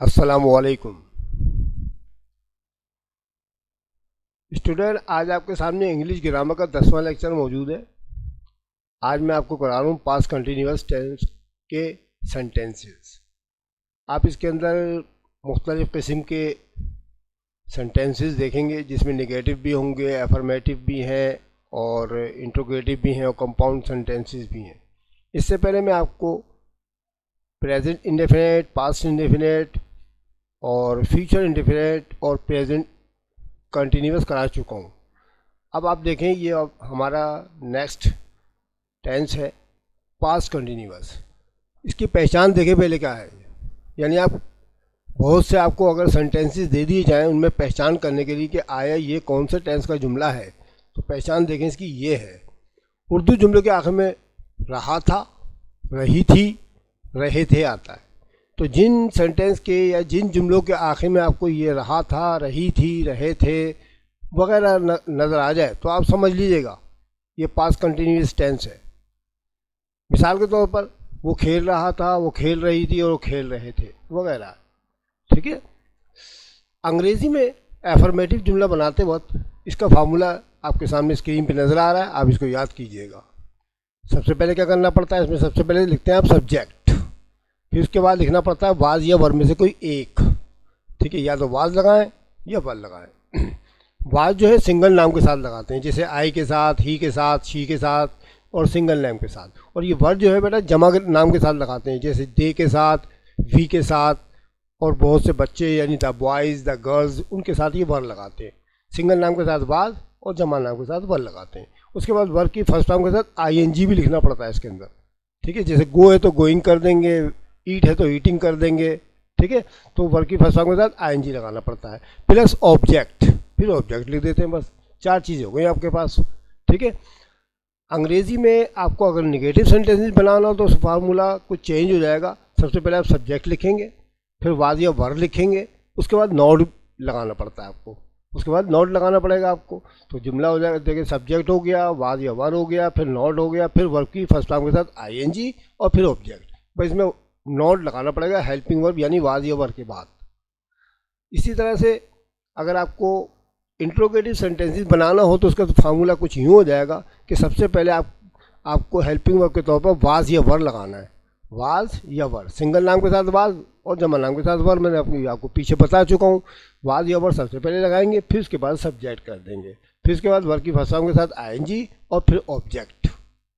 अस्सलामुअलैकुम स्टूडेंट। आज आपके सामने इंग्लिश ग्रामर का 10वां लेक्चर मौजूद है। आज मैं आपको करा रहा हूँ पास्ट कंटिन्यूअस टेंस के सेंटेंसेस। आप इसके अंदर मुख्तलिफ़ किस्म के सेंटेंसेस देखेंगे जिसमें नेगेटिव भी होंगे, अफर्मेटिव भी हैं और इंट्रोगेटिव भी हैं और कंपाउंड सेंटेंसेस भी हैं। इससे पहले मैं आपको प्रेजेंट इंडेफिनेट, पास्ट इंडेफिनेट और फ्यूचर इंडेफिनेट और प्रेजेंट कंटिन्यूअस करा चुका हूँ। अब आप देखें, ये अब हमारा नेक्स्ट टेंस है पास्ट कंटिन्यूअस। इसकी पहचान देखें पहले क्या है। यानी आप बहुत से आपको अगर सेंटेंसेस दे दिए जाएं उनमें पहचान करने के लिए कि आया ये कौन से टेंस का जुमला है, तो पहचान देखें इसकी ये है। उर्दू जुमले के आखिर में रहा था, रही थी, रहे थे आता है। तो जिन सेंटेंस के या जिन जुमलों के आखिर में आपको ये रहा था, रही थी, रहे थे वगैरह नज़र आ जाए तो आप समझ लीजिएगा ये पास्ट कंटिन्यूअस टेंस है। मिसाल के तौर पर वो खेल रहा था, वो खेल रही थी और वो खेल रहे थे वगैरह। ठीक है। अंग्रेज़ी में एफर्मेटिव जुमला बनाते वक्त इसका फार्मूला आपके सामने स्क्रीन पे नज़र आ रहा है, आप इसको याद कीजिएगा। सबसे पहले क्या करना पड़ता है, इसमें सबसे पहले लिखते हैं आप सब्जेक्ट, फिर उसके बाद लिखना पड़ता है वाज या वर में से कोई एक। ठीक है, या तो वाज लगाएं या वर लगाएं। वाज जो है सिंगल नाम के साथ लगाते हैं, जैसे आई के साथ, ही के साथ, शी के साथ और सिंगल नाम के साथ। और ये वर जो है बेटा जमा नाम के साथ लगाते हैं, जैसे दे के साथ, वी के साथ और बहुत से बच्चे यानी द बॉयज़, द गर्ल्स, उनके साथ ये वर लगाते हैं। सिंगल नाम के साथ वाज और जमा नाम के साथ वर लगाते हैं। उसके बाद वर की फर्स्ट फॉर्म के साथ ING भी लिखना पड़ता है इसके अंदर। ठीक है, जैसे गो है तो गोइंग कर देंगे, ईट है तो ईटिंग कर देंगे। ठीक है, तो वर्ब की फर्स्ट फॉर्म के साथ ING लगाना पड़ता है, प्लस ऑब्जेक्ट, फिर ऑब्जेक्ट लिख देते हैं। बस 4 चीज़ें हो गई आपके पास। ठीक है। अंग्रेज़ी में आपको अगर नेगेटिव सेंटेंसेस बनाना हो तो उस फार्मूला कुछ चेंज हो जाएगा। सबसे पहले आप सब्जेक्ट लिखेंगे, फिर वाज या वर लिखेंगे, उसके बाद नॉट लगाना पड़ता है आपको, उसके बाद नॉट लगाना पड़ेगा आपको। तो जुमला हो जाएगा, देखिए सब्जेक्ट हो गया, वाज या वर हो गया, फिर नॉट हो गया, फिर वर्ब की फर्स्ट फॉर्म के साथ ING और फिर ऑब्जेक्ट। बस इसमें नॉट लगाना पड़ेगा हेल्पिंग वर्ब यानी वाज या वर के बाद। इसी तरह से अगर आपको इंट्रोगेटिव सेंटेंसेस बनाना हो तो उसका फार्मूला कुछ यूँ हो जाएगा कि सबसे पहले आपको हेल्पिंग वर्ब के तौर पर वाज या वर लगाना है। वाज या वर, सिंगल नाम के साथ वाज और जमा नाम के साथ वर। मैंने आपको पीछे बता चुका हूँ। वाज या वर सबसे पहले लगाएंगे, फिर उसके बाद सब्जेक्ट कर देंगे, फिर उसके बाद वर्ब की फर्स्ट फॉर्म के साथ ING और फिर ऑब्जेक्ट।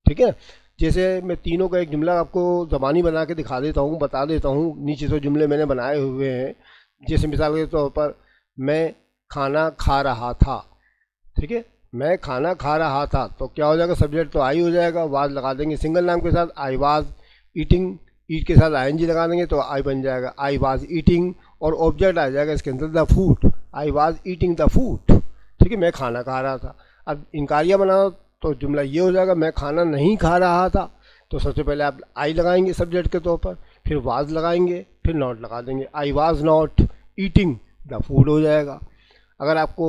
ठीक है। जैसे मैं तीनों का एक जुमला आपको ज़बानी बना के दिखा देता हूँ, बता देता हूँ। नीचे तो जुमले मैंने बनाए हुए हैं। जैसे मिसाल के तौर पर मैं खाना खा रहा था। ठीक है, मैं खाना खा रहा था तो क्या हो जाएगा, सब्जेक्ट तो आई हो जाएगा, वाज लगा देंगे सिंगल नाम के साथ, आई वाज ईटिंग, ईट के साथ ING लगा देंगे तो आई बन जाएगा, आई वाज ईटिंग। और ऑब्जेक्ट आ जाएगा इसके अंदर the food, I was eating the food. ठीक है, मैं खाना खा रहा था। अब इनकारिया बनाओ तो जुमला ये हो जाएगा, मैं खाना नहीं खा रहा था। तो सबसे पहले आप आई लगाएंगे सब्जेक्ट के तौर पर, फिर वाज लगाएंगे, फिर नॉट लगा देंगे, I was not eating the food हो जाएगा। अगर आपको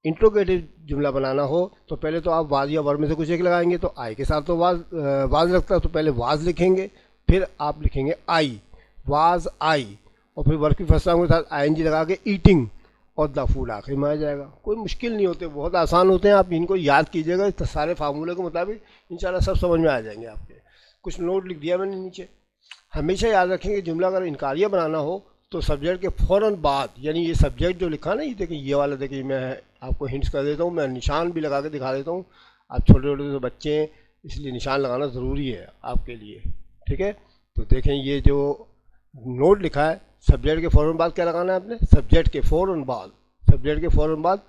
इंट्रोगेटिव जुमला बनाना हो तो पहले तो आप वाज या वर्ब में से कुछ एक लगाएंगे। तो आई के साथ तो वाज लगता है, तो पहले वाज लिखेंगे, फिर आप लिखेंगे आई, वाज आई, और फिर वर्ब की फर्स्ट फॉर्म के साथ ING लगा के ईटिंग और द फूड आखिर में आ जाएगा। कोई मुश्किल नहीं होते, बहुत आसान होते हैं। आप इनको याद कीजिएगा, इस सारे फार्मूले के मुताबिक इंशाल्लाह सब समझ में आ जाएंगे आपके। कुछ नोट लिख दिया मैंने नीचे। हमेशा याद रखेंगे जुमला अगर इनकारिया बनाना हो तो सब्जेक्ट के फ़ौरन बाद, यानी ये सब्जेक्ट जो लिखा ना, ये देखिए ये वाला, देखिए मैं आपको हिंट्स कर देता हूँ, मैं निशान भी लगा के दिखा देता हूँ। आप छोटे छोटे से बच्चे हैं इसलिए निशान लगाना ज़रूरी है आपके लिए। ठीक है, तो देखें ये जो नोट लिखा है, सब्जेक्ट के फ़ौरन बाद क्या लगाना है आपने, सब्जेक्ट के फ़ौरन बाद, सब्जेक्ट के फ़ौरन बाद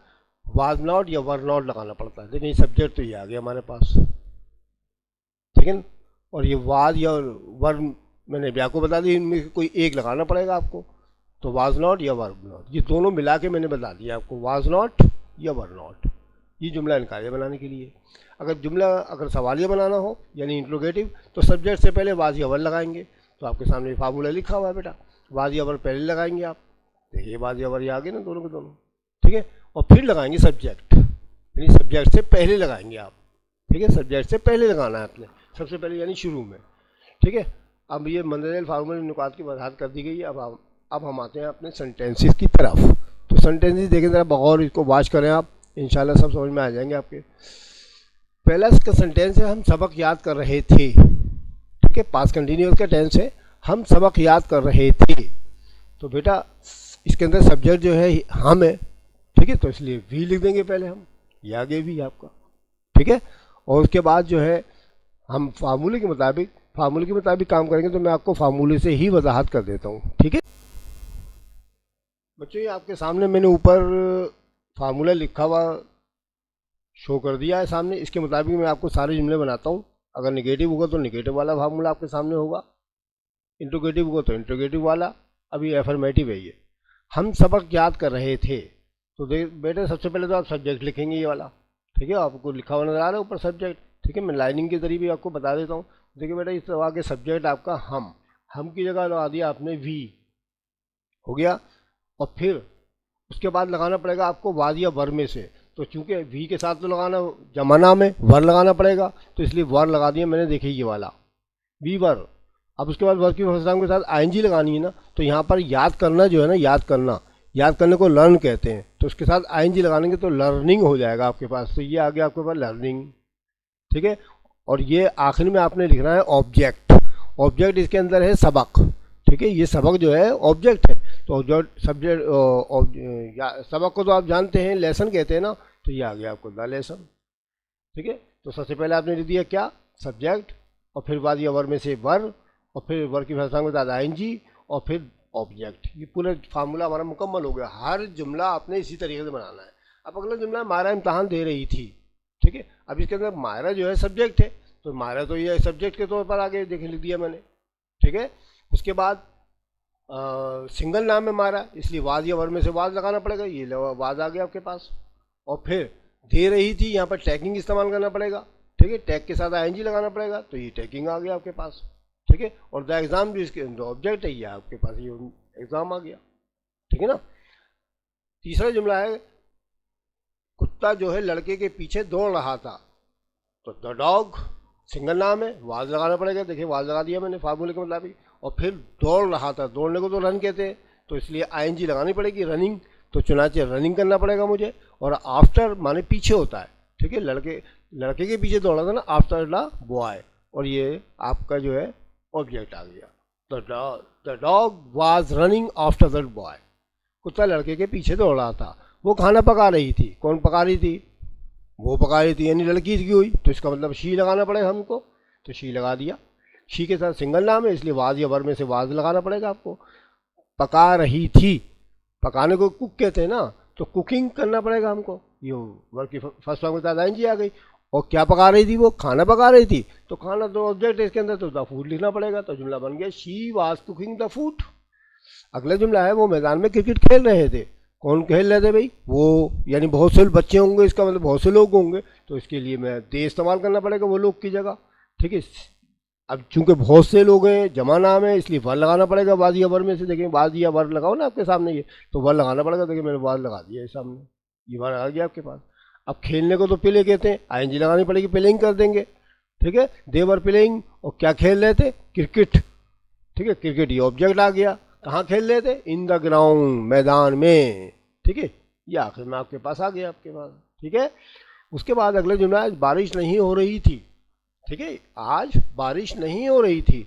वाज नॉट या वर नॉट लगाना पड़ता है। देखिए सब्जेक्ट तो ये आ गया हमारे पास। ठीक है, और ये वाज या वर मैंने भी आपको बता दी, इनमें कोई एक लगाना पड़ेगा आपको। तो वाज नॉट या वर नॉट, ये दोनों मिला के मैंने बता दिया आपको, वाज नॉट या वर नॉट। ये जुमला इनकारिया बनाने के लिए। अगर सवालिया बनाना हो यानी इंट्रोगेटिव तो सब्जेक्ट से पहले वाज या वर लगाएंगे। तो आपके सामने फार्मूला लिखा हुआ है बेटा, वाज या वर पहले लगाएंगे आप। देखिए वाज या वर ये आ गए ना दोनों के दोनों। ठीक है, और फिर लगाएंगे सब्जेक्ट, यानी सब्जेक्ट से पहले लगाएंगे आप। ठीक है, सब्जेक्ट से पहले लगाना है आपने, सबसे पहले यानी शुरू में। ठीक है, अब ये मंदरजाल फार्मूले नुकात की वजाहत कर दी गई है। अब अब हम आते हैं अपने सेंटेंसेस की तरफ। तो सेंटेंसेस देखें ज़रा बगौर इसको वॉच करें आप, इंशाल्लाह सब समझ में आ जाएंगे आपके। पहला इसका सेंटेंस है हम सबक याद कर रहे थे। ठीक है, पास्ट कंटिन्यूअस का टेंस है, हम सबक याद कर रहे थे। तो बेटा इसके अंदर सब्जेक्ट जो है हम है, ठीक है, तो इसलिए वी लिख देंगे पहले हम, ये आगे भी आपका। ठीक है, और उसके बाद जो है हम फार्मूले के मुताबिक काम करेंगे। तो मैं आपको फार्मूले से ही वजाहत कर देता हूँ। ठीक है बच्चों, ये आपके सामने मैंने ऊपर फार्मूला लिखा हुआ शो कर दिया है सामने। इसके मुताबिक मैं आपको सारे जुमले बनाता हूँ। अगर निगेटिव होगा तो निगेटिव वाला फार्मूला आपके सामने होगा, इंट्रोगेटिव होगा तो इंट्रोगेटिव वाला। अभी एफर्मेटिव है ये, हम सबक याद कर रहे थे। तो देख बेटे, सबसे पहले तो आप सब्जेक्ट लिखेंगे ये वाला। ठीक है, आपको लिखा हुआ नजर आ रहा है ऊपर सब्जेक्ट। ठीक है, मैं लाइनिंग के जरिए भी आपको बता देता हूँ। देखिए बेटा, इस तरह के सब्जेक्ट आपका हम की जगह लगा दिया आपने वी, हो गया। और फिर उसके बाद लगाना पड़ेगा आपको वाद या वर में से। तो चूंकि वी के साथ तो लगाना जमाना में वर लगाना पड़ेगा, तो इसलिए वर लगा दिया मैंने। देखिए ये वाला वी वर। अब उसके बाद वर्ब की फर्स्ट फॉर्म के साथ आईएनजी लगानी है ना। तो यहाँ पर याद करना जो है ना, याद करने को लर्न कहते हैं। तो उसके साथ आईएनजी लगाएंगे तो लर्निंग हो जाएगा आपके पास। तो ये आ गया आपके पास लर्निंग। ठीक है, और ये आखिर में आपने लिखना है ऑब्जेक्ट। ऑब्जेक्ट इसके अंदर है सबक। ठीक है, ये सबक जो है ऑब्जेक्ट है। तो जो सब्जेक्ट सबक को तो आप जानते हैं लेसन कहते हैं ना। तो ये आ गया आपको द लेसन। ठीक है, तो सबसे पहले आपने लिख दिया क्या, सब्जेक्ट, और फिर बाद या वर में से वर, और फिर वर की फर्स्ट फॉर्म के साथ आईएनजी, और फिर ऑब्जेक्ट। ये पूरा फार्मूला हमारा मुकम्मल हो गया। हर जुमला आपने इसी तरीके से बनाना है। अब अगला जुमला मायरा इम्तहान दे रही थी। ठीक है, अब इसके अंदर मायरा जो है सब्जेक्ट है, तो मायरा तो ये सब्जेक्ट के तौर पर आगे देखे लिख दिया मैंने। ठीक है, उसके बाद सिंगल नाम है मायरा, इसलिए वाज या वर में से वाज लगाना पड़ेगा। ये वाज आ गया आपके पास। और फिर दे रही थी, यहाँ पर टैगिंग इस्तेमाल करना पड़ेगा। ठीक है, टैग के साथ आईएनजी लगाना पड़ेगा। तो ये टैगिंग आ गया आपके पास। ठीक है, और द एग्जाम जो इसके अंदर ऑब्जेक्ट है, ये आपके पास ये एग्जाम आ गया। ठीक है ना। तीसरा जुमला है कुत्ता जो है लड़के के पीछे दौड़ रहा था। तो द डॉग सिंगल नाम है, वाज लगाना पड़ेगा। देखिए वाज लगा दिया मैंने फार्मूले के मुताबिक। और फिर दौड़ रहा था, दौड़ने को तो रन कहते हैं, तो इसलिए आईएनजी लगानी पड़ेगी, रनिंग। तो चुनाचे रनिंग करना पड़ेगा मुझे। और आफ्टर माने पीछे होता है। ठीक है, लड़के के पीछे दौड़ा था ना, आफ्टर द बॉय। और ये आपका जो है ऑब्जेक्ट आ गया। The dog was running after that boy. कुत्ता लड़के के पीछे दौड़ रहा था। वो खाना पका रही थी। कौन पका रही थी, वो पका रही थी, यानी लड़की की हुई। तो इसका मतलब शी लगाना पड़ेगा हमको। तो शी लगा दिया। शी के साथ सिंगल नाम है, इसलिए वाज या वर में से वाज लगाना पड़ेगा आपको। पका रही थी, पकाने को कुक कहते हैं ना, तो कुकिंग करना पड़ेगा हमको। ये वर्ब की फर्स्ट फॉर्म के साथ आईएनजी आ गई। और क्या पका रही थी, वो खाना पका रही थी। तो खाना तो ऑब्जेक्ट है इसके अंदर, तो द फूड लिखना पड़ेगा। तो जुमला बन गया she was cooking the food. अगला जुमला है वो मैदान में क्रिकेट खेल रहे थे। कौन खेल रहे थे भाई, वो, यानी बहुत से बच्चे होंगे, इसका मतलब बहुत से लोग होंगे। तो इसके लिए मैं दे इस्तेमाल करना पड़ेगा वो लोग की जगह। ठीक है, अब चूंकि बहुत से लोग हैं, जमा नाम है, इसलिए वर लगाना पड़ेगा। वाज या वर में से, देखें वाज या वर लगाओ ना आपके सामने, ये तो वर लगाना पड़ेगा। देखिए मैंने वाज लगा दिया है सामने, ये वर आ गया आपके पास। अब खेलने को तो प्ले कहते हैं, आईएनजी लगानी पड़ेगी, प्लेइंग कर देंगे। ठीक है, दे वर प्लेइंग। और क्या खेल रहे थे, क्रिकेट। ठीक है, क्रिकेट ये ऑब्जेक्ट आ गया। कहाँ खेल रहे थे, इन द ग्राउंड, मैदान में। ठीक है, ये आखिर में आपके पास आ गया आपके पास। ठीक है, उसके बाद अगले जुमला है बारिश नहीं हो रही थी। ठीक है, आज बारिश नहीं हो रही थी।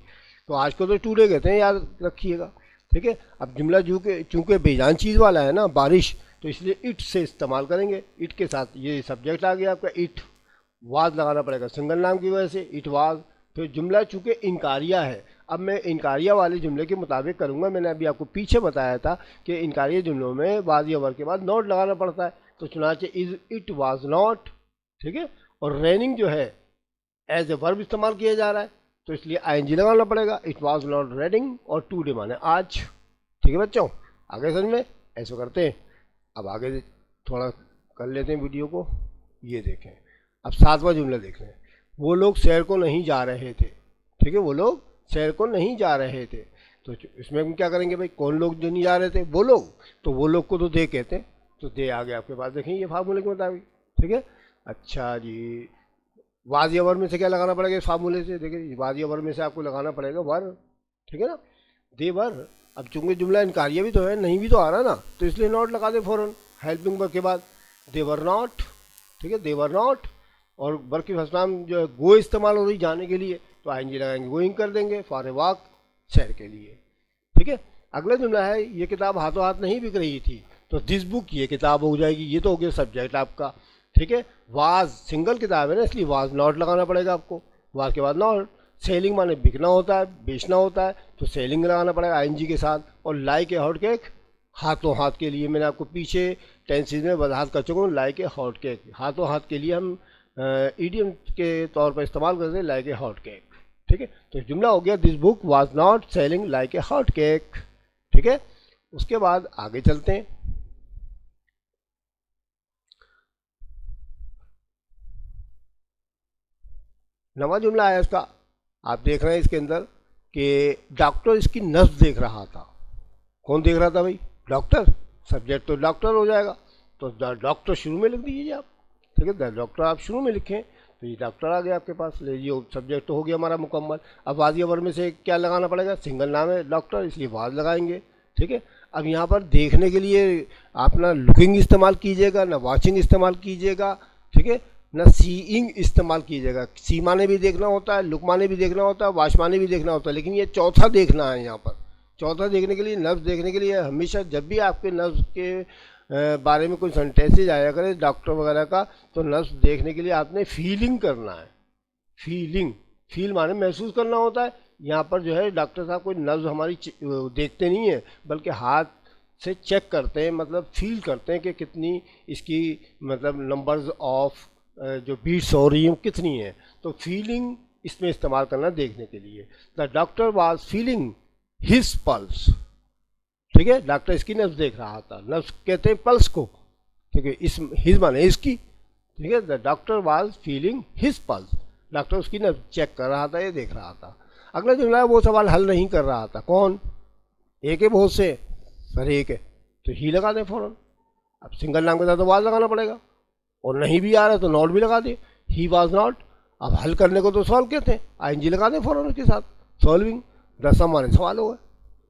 तो आज को तो टूडे कहते हैं, याद रखिएगा। ठीक है, अब जुमला चूंकि बेजान चीज़ वाला है ना बारिश, तो इसलिए इट से इस्तेमाल करेंगे। इट के साथ ये सब्जेक्ट आ गया आपका, इट। वाज लगाना पड़ेगा सिंगल नाम की वजह से, इट वाज। फिर जुमला चूंकि इनकारिया है, अब मैं इनकारिया वाले जुमले के मुताबिक करूंगा। मैंने अभी आपको पीछे बताया था कि इनकारिया जुमलों में वाज या वर के बाद नॉट लगाना पड़ता है। तो चुनाचे इज इट वाज नॉट। ठीक है, और रेनिंग जो है एज ए वर्ब इस्तेमाल किया जा रहा है, तो इसलिए आईएनजी लगाना पड़ेगा। इट वाज नॉट रेनिंग, और टुडे माने आज। ठीक है बच्चों, आगे समझ में ऐसे करते हैं। अब आगे थोड़ा कर लेते हैं वीडियो को। ये देखें, अब सातवां जुमला देख लें। वो लोग सैर को नहीं जा रहे थे। ठीक है, वो लोग सैर को नहीं जा रहे थे। तो इसमें हम क्या करेंगे भाई, कौन लोग जो नहीं जा रहे थे, वो लोग। तो वो लोग को तो दे कहते हैं, तो दे आ गया आपके पास। देखें ये फार्मूले के मुताबिक। ठीक है, अच्छा जी, वाज या वर में से क्या लगाना पड़ेगा इस फार्मूले से, देखिए वाज या वर में से आपको लगाना पड़ेगा वर। ठीक है ना, देवर। अब चूंकि जुमला इनकारिया भी तो है, नहीं भी तो आ रहा ना, तो इसलिए नॉट लगा दे फ़ौरन हेल्पिंग वर्ब के बाद। देवर नॉट, ठीक है, देवर नॉट। और वर्ब की फर्स्ट फॉर्म जो है गो इस्तेमाल हो रही जाने के लिए, तो आईएनजी लगाएंगे, गोइंग कर देंगे फॉर ए वॉक, सैर के लिए, ठीक है। अगला जुमला है ये किताब हाथों हाथ नहीं बिक रही थी, तो दिस बुक ये किताब हो जाएगी, ये तो हो गया सब्जेक्ट आपका, ठीक है। वाज सिंगल किताब है ना, इसलिए वाज नॉट लगाना पड़ेगा आपको, वाज के बाद नॉट। सेलिंग माने बिकना होता है, बेचना होता है, तो सेलिंग लगाना पड़ेगा आईएनजी के साथ। और लाइक ए हॉट केक हाथों हाथ के लिए, मैंने आपको पीछे टेंसेज में वजाहत कर चुका हूँ। लाइक ए हॉट केक हाथों हाथ के लिए हम ईडियम के तौर पर इस्तेमाल करते हैं, लाइक ए हॉट केक, ठीक है। तो जुमला हो गया this book was not selling like a hot cake, ठीक है। उसके बाद आगे चलते हैं। नवा जुमला है इसका, आप देख रहे हैं इसके अंदर कि डॉक्टर इसकी नब्ज देख रहा था। कौन देख रहा था भाई? डॉक्टर। सब्जेक्ट तो डॉक्टर हो जाएगा, तो डॉक्टर शुरू में लिख दीजिए आप, ठीक है। डॉक्टर आप शुरू में लिखें तो ये डॉक्टर आ गया आपके पास, ले ये सब्जेक्ट तो हो गया हमारा मुकम्मल। अब वाजिया वर्ब में से क्या लगाना पड़ेगा? सिंगल नाम है डॉक्टर, इसलिए वाज लगाएंगे, ठीक है। अब यहाँ पर देखने के लिए आप ना लुकिंग इस्तेमाल कीजिएगा, ना वॉचिंग इस्तेमाल कीजिएगा, ठीक है, ना सीइंग इस्तेमाल कीजिएगा। सी माने भी देखना होता है, लुक माने भी देखना होता है, वाश माने भी देखना होता है, लेकिन ये चौथा देखना है यहाँ पर। चौथा देखने के लिए, नब्ज देखने के लिए, हमेशा जब भी आपके नब्ज के बारे में कोई सेंटेंसेज आया करे डॉक्टर वगैरह का, तो नब्ज देखने के लिए आपने फीलिंग करना है। फीलिंग, फील माने महसूस करना होता है। यहाँ पर जो है डॉक्टर साहब कोई नब्ज हमारी देखते नहीं है, बल्कि हाथ से चेक करते हैं, मतलब फील करते हैं कि कितनी इसकी मतलब नंबर्स ऑफ जो बीट्स हो रही हैं कितनी है। तो फीलिंग इसमें इस्तेमाल करना देखने के लिए। The doctor was feeling his pulse, ठीक है। डॉक्टर इसकी नब्ज देख रहा था, नब्ज कहते हैं पल्स को, ठीक है। इस हिज माने इसकी, ठीक है। The doctor was feeling his pulse, doctor उसकी नब्ज चेक कर रहा था, ये देख रहा था। अगला जुमला है वो सवाल हल नहीं कर रहा था। कौन? एक है बहुत से, सर एक है, तो ही लगा दें फ़ौरन। अब सिंगल नाम के साथ तो वाज लगाना पड़ेगा, और नहीं भी आ रहा तो नॉट भी लगा दे, ही वाज नॉट। अब हल करने को तो सॉल्व कहते हैं, आईएनजी लगा दें फ़ौरन उसके साथ, सॉल्विंग द सम वाले सवाल होगा,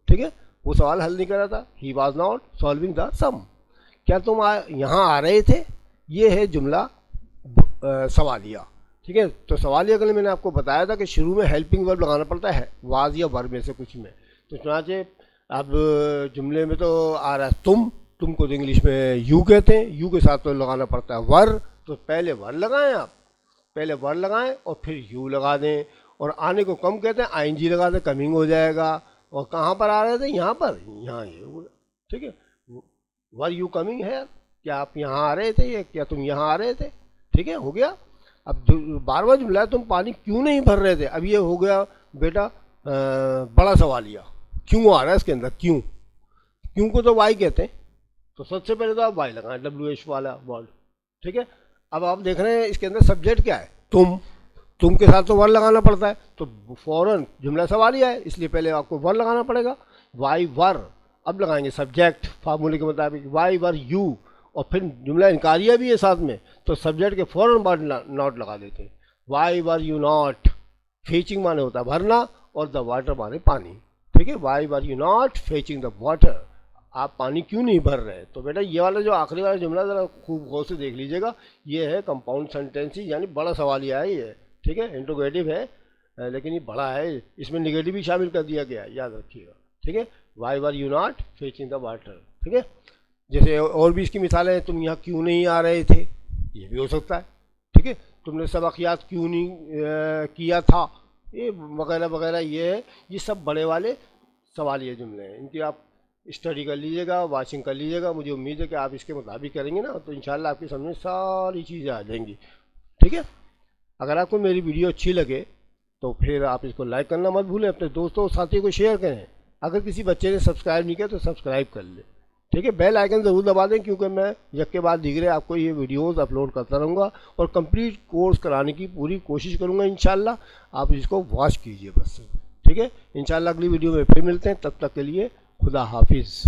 ठीक है। वो सवाल हल नहीं कर रहा था, he was not solving the sum. क्या तुम यहाँ आ रहे थे? ये है जुमला सवालिया, ठीक है। तो सवालिया के लिए मैंने आपको बताया था कि शुरू में हेल्पिंग वर्ब लगाना पड़ता है, वाज या वर्ब में से कुछ में। तो चुनाचे अब जुमले में तो आ रहा है तुम को तो इंग्लिश में यू कहते हैं, यू के साथ तो लगाना पड़ता है वर, तो पहले वर लगाएं आप, पहले वर लगाएं और फिर यू लगा दें। और आने को कम कहते हैं, आईएनजी लगा दें, कमिंग हो जाएगा। और कहाँ पर आ रहे थे? यहाँ पर, यहाँ ये, ठीक है। वर यू कमिंग है, क्या आप यहाँ आ रहे थे, क्या तुम यहाँ आ रहे थे, ठीक है, हो गया। अब बार बार जुमला तुम पानी क्यों नहीं भर रहे थे, अब ये हो गया बेटा बड़ा सवालिया। क्यों आ रहा है इसके अंदर? क्यों को तो वाई कहते हैं, तो सबसे पहले तो आप वाई लगाएं, WH वाला वर्ड, ठीक है। अब आप देख रहे हैं इसके अंदर सब्जेक्ट क्या है? तुम के साथ तो वर लगाना पड़ता है, तो फौरन जुमला सवालिया है, इसलिए पहले आपको वर लगाना पड़ेगा, वाई वर। अब लगाएंगे सब्जेक्ट फार्मूले के मुताबिक, वाई वर यू, और फिर जुमला इनकारिया भी है साथ में, तो सब्जेक्ट के फौरन बाद नॉट लगा देते हैं। Why were you not, fetching माने होता है भरना, और द वाटर माने पानी, ठीक है। Why were you not fetching the water, आप पानी क्यों नहीं भर रहे? तो बेटा ये वाला जो आखिरी वाला जुमला ज़रा खूब गौर से देख लीजिएगा, ये है कंपाउंड सेंटेंसी, यानी बड़ा सवालिया है ये, ठीक है। इंट्रोगेटिव है लेकिन ये बड़ा है, इसमें निगेटिव भी शामिल कर दिया गया है, याद रखिएगा, ठीक है। Why were you not fetching the water, ठीक है। जैसे और भी इसकी मिसालें हैं, तुम यहाँ क्यों नहीं आ रहे थे, ये भी हो सकता है, ठीक है। तुमने सबक याद क्यों नहीं किया था, ये वगैरह वगैरह, ये है, ये सब बड़े वाले सवालिया जुमले हैं। इनकी आप स्टडी कर लीजिएगा, वाचिंग कर लीजिएगा, मुझे उम्मीद है कि आप इसके मुताबिक करेंगे ना, तो इंशाल्लाह आपकी समझ में सारी चीज़ें आ जाएंगी, ठीक है। अगर आपको मेरी वीडियो अच्छी लगे तो फिर आप इसको लाइक करना मत भूलें, अपने दोस्तों और साथियों को शेयर करें। अगर किसी बच्चे ने सब्सक्राइब नहीं किया तो सब्सक्राइब कर ले, ठीक है। बेल आइकन ज़रूर दबा दें, क्योंकि मैं एक के बाद दीगरे आपको ये वीडियोस अपलोड करता रहूँगा, और कंप्लीट कोर्स कराने की पूरी कोशिश करूँगा इंशाल्लाह। आप इसको वॉच कीजिए बस, ठीक है। इंशाल्लाह अगली वीडियो में फिर मिलते हैं, तब तक के लिए खुदा हाफिज़।